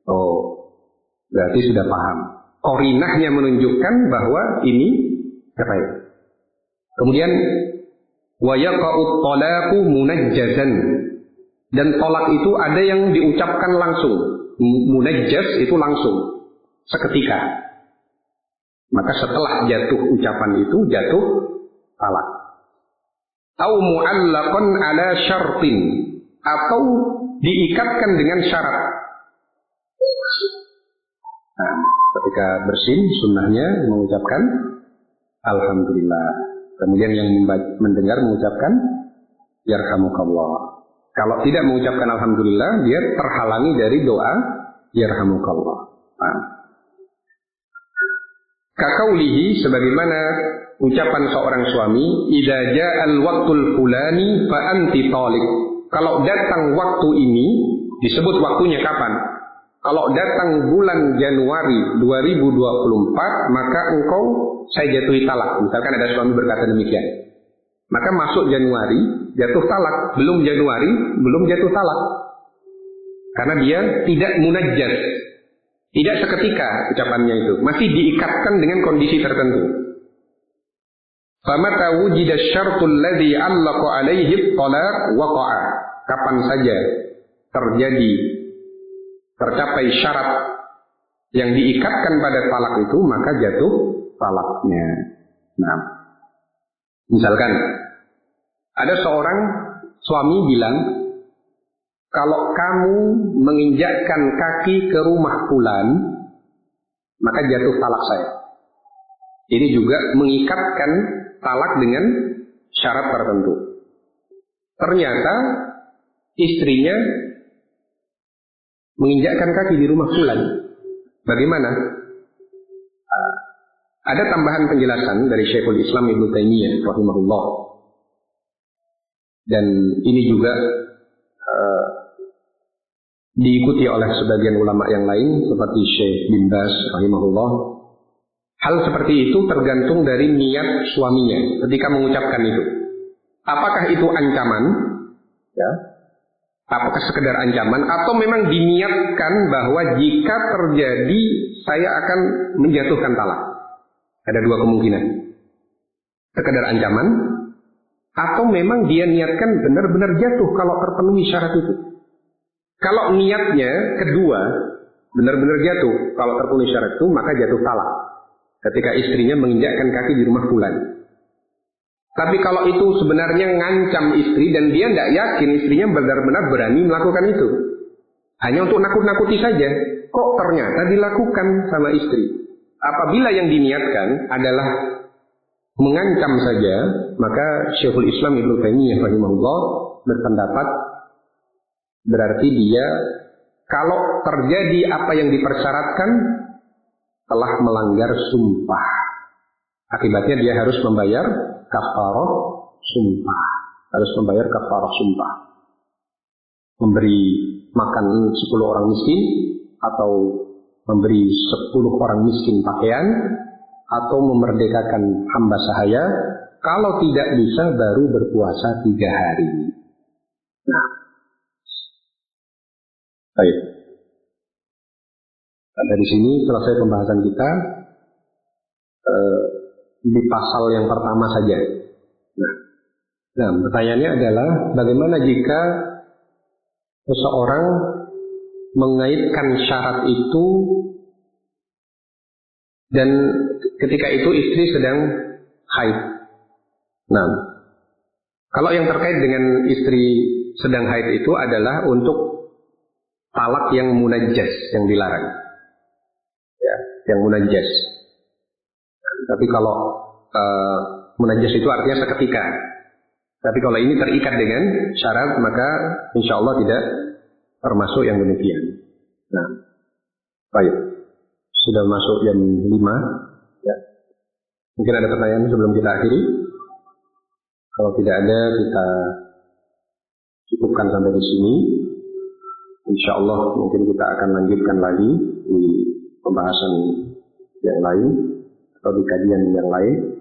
[SPEAKER 1] Oh, berarti sudah paham. Qarinahnya menunjukkan bahwa ini cerai. Kemudian wa yaqa'ut talaqu munajjazan. Dan tolak itu ada yang diucapkan langsung. Munajjaz itu langsung, seketika. Maka setelah jatuh ucapan itu, jatuh talak. Au mu'allaqan ala syartin, atau diikatkan dengan syarat. Nah, ketika bersin, sunnahnya mengucapkan alhamdulillah. Kemudian yang mendengar mengucapkan yarhamukallah. Kalau tidak mengucapkan alhamdulillah, dia terhalangi dari doa yarhamukallah. Nah. Kakaulihi, sebagaimana ucapan seorang suami, idza ja'al waqtul fulani fa anti taliq. Kalau datang waktu ini, disebut waktunya kapan? Kalau datang bulan Januari 2024, maka engkau saya jatuhi talak. Misalkan ada suami berkata demikian. Maka masuk Januari, jatuh talak. Belum Januari, belum jatuh talak. Karena dia tidak munajjaz. Tidak seketika ucapannya itu. Masih diikatkan dengan kondisi tertentu. Famata wujida syartul ladzi 'allaqa 'alaihi talaq waqa'a. Kapan saja tercapai syarat yang diikatkan pada talak itu, maka jatuh talaknya. Nah, misalkan ada seorang suami bilang, kalau kamu menginjakkan kaki ke rumah fulan, maka jatuh talak saya. Ini juga mengikatkan talak dengan syarat tertentu. Ternyata istrinya menginjakkan kaki di rumah fulan. Bagaimana? Ada tambahan penjelasan dari Syekhul Islam Ibnu Taimiyah rahimahullah. Dan ini juga diikuti oleh sebagian ulama yang lain seperti Syekh bin Baz rahimahullah. Hal seperti itu tergantung dari niat suaminya ketika mengucapkan itu. Apakah itu ancaman? Ya. Apakah sekedar ancaman atau memang diniatkan bahwa jika terjadi saya akan menjatuhkan talak? Ada dua kemungkinan. Sekedar ancaman atau memang dia niatkan benar-benar jatuh kalau terpenuhi syarat itu. Kalau niatnya kedua, benar-benar jatuh kalau terpenuhi syarat itu, maka jatuh talak. Ketika istrinya menginjakkan kaki di rumah fulan. Tapi kalau itu sebenarnya ngancam istri dan dia tidak yakin istrinya benar-benar berani melakukan itu. hanya untuk nakut-nakuti saja. Kok ternyata dilakukan sama istri. Apabila yang diniatkan adalah mengancam saja, maka Syekhul Islam Ibnu Taimiyah rahimahullah berpendapat berarti dia kalau terjadi apa yang dipersyaratkan telah melanggar sumpah. Akibatnya dia harus membayar kafarah sumpah. Harus membayar kafarah sumpah. Memberi makan 10 orang miskin, atau memberi 10 orang miskin pakaian, atau memerdekakan hamba sahaya. Kalau tidak bisa baru berpuasa 3 hari. Nah, baik. Dari sini selesai pembahasan kita di pasal yang pertama saja. Nah, pertanyaannya adalah bagaimana jika seseorang mengaitkan syarat itu dan ketika itu istri sedang haid. Nah, kalau yang terkait dengan istri sedang haid itu adalah untuk talak yang munajjas, yang dilarang. Ya, yang munajjas. Tapi kalau munajjas itu artinya seketika. Tapi kalau ini terikat dengan syarat, maka insya Allah tidak termasuk yang demikian. Nah, baik. Sudah masuk jam 5. Ya. Mungkin ada pertanyaan sebelum kita akhiri? Kalau tidak ada, kita cukupkan sampai di sini. Insya Allah mungkin kita akan lanjutkan lagi di pembahasan yang lain atau di kajian yang lain.